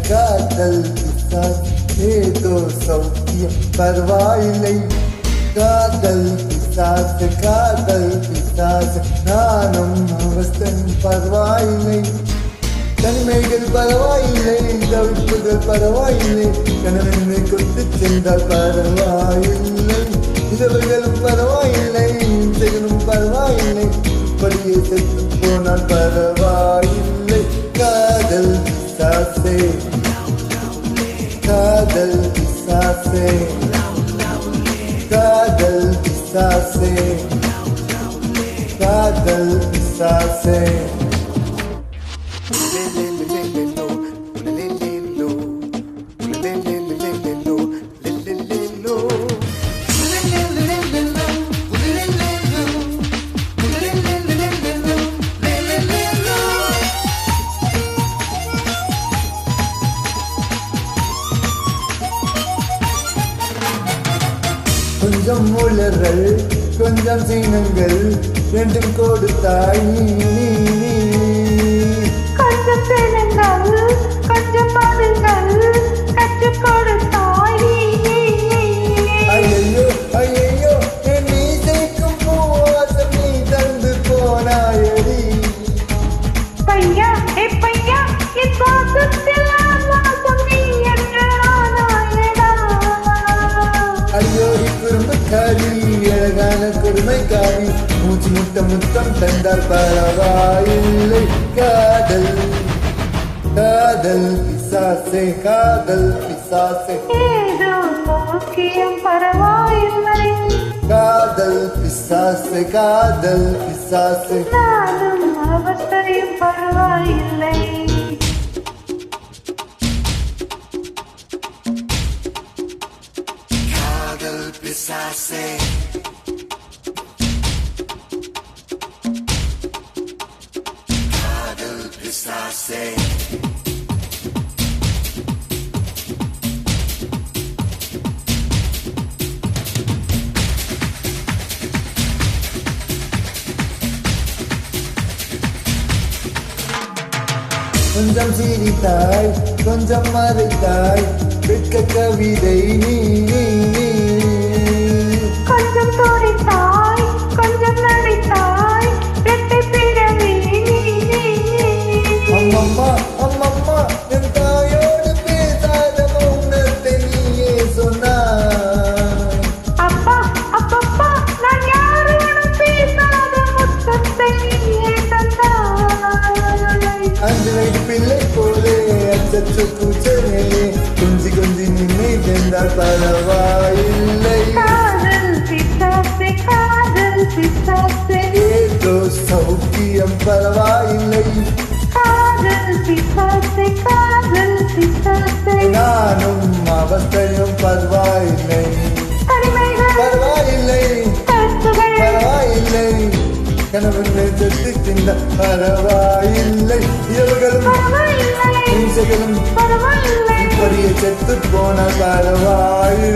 காதல் பிசாஸ் ஏதோ சௌக்கியம் பரவாயில்லை. காதல் பிசாஸ் நானும் அவஸ்தன் பரவாயில்லை. தனிமைகள் பரவாயில்லை, தவிப்புகள் பரவாயில்லை, கணவனை கொண்டு சென்றால் பரவாயில்லை. இரவுகளும் பரவாயில்லை, இசைகளும் பரவாயில்லை, படியே செத்து போனால் பரவாயில்லை. காதல் பிசாசே, காதல் பிசாசே, காதல் பிசாசே, காதல் பிசாசே. கொஞ்சம் உளறல் கொஞ்சம் சீனங்கள் ரெண்டும் கொடுத்தாய் நீ. கொஞ்சம் சீனங்கள் கொஞ்சம் பதில்கள் கற்றுக் கொடுத்தாய் நீ. ஐயோ ஐயோ என் நீசைக்கும் பூவாசம் நீ தந்து போனாயடி. பையா பையா என் வாசத்தில் வாசம் நீ என்று நானாயடா. ஐயோ குறும்புக்காரி அழகான குறுமைக்காரி மூச்சு முத்தம் தந்தால் பரவாயில்லை. காதல் காதல் பிசாசே, காதல் பிசாசே, ஏதோ சௌக்கியம் பரவாயில்லை. காதல் பிசாசே, காதல் பிசாசே, நானும் அவஸ்தையும் பரவாயில்லை. காதல் பிசாசே, காதல் பிசாசே. கொஞ்சம் சிரித்தாய் கொஞ்சம் மறைத்தாய் வெட்க கவிதை நீ. கொஞ்சம் துடித்தாய் கொஞ்சம் நடித்தாய் ரெட்டை பிறவி நீ. அம்மம்மா அம்மம்மா என் தாயோடு பேசாத மௌனத்தை நீயே சொன்னாய். அப்பா அப்பப்பா நான் யாரோடும் பேசாத முத்தத்தை நீயே தந்தாய். அஞ்சு வயது பிள்ளை போலே அச்சச்சு பூச்சனையே கொஞ்சி கொஞ்சி நின்னை சென்றால் பரவாயில்லை. காதல் பிசாசே, காதல் பிசாசே, ஏதோ சௌக்கியம் பரவாயில்லை. காதல் பிசாசே, காதல் பிசாசே. நானும் அவஸ்தையும் பரவாயில்லை. தனிமைகள் பரவாயில்லை கருத்துகள் பரவாயில்லை, கணவனை செத்து தின்ன பரவாயில்லை. இரவுகளும் பரவாயில்லை, இசைகளும் பரவாயில்லை. இப்படியே செத்து போன பரவாயில்லை.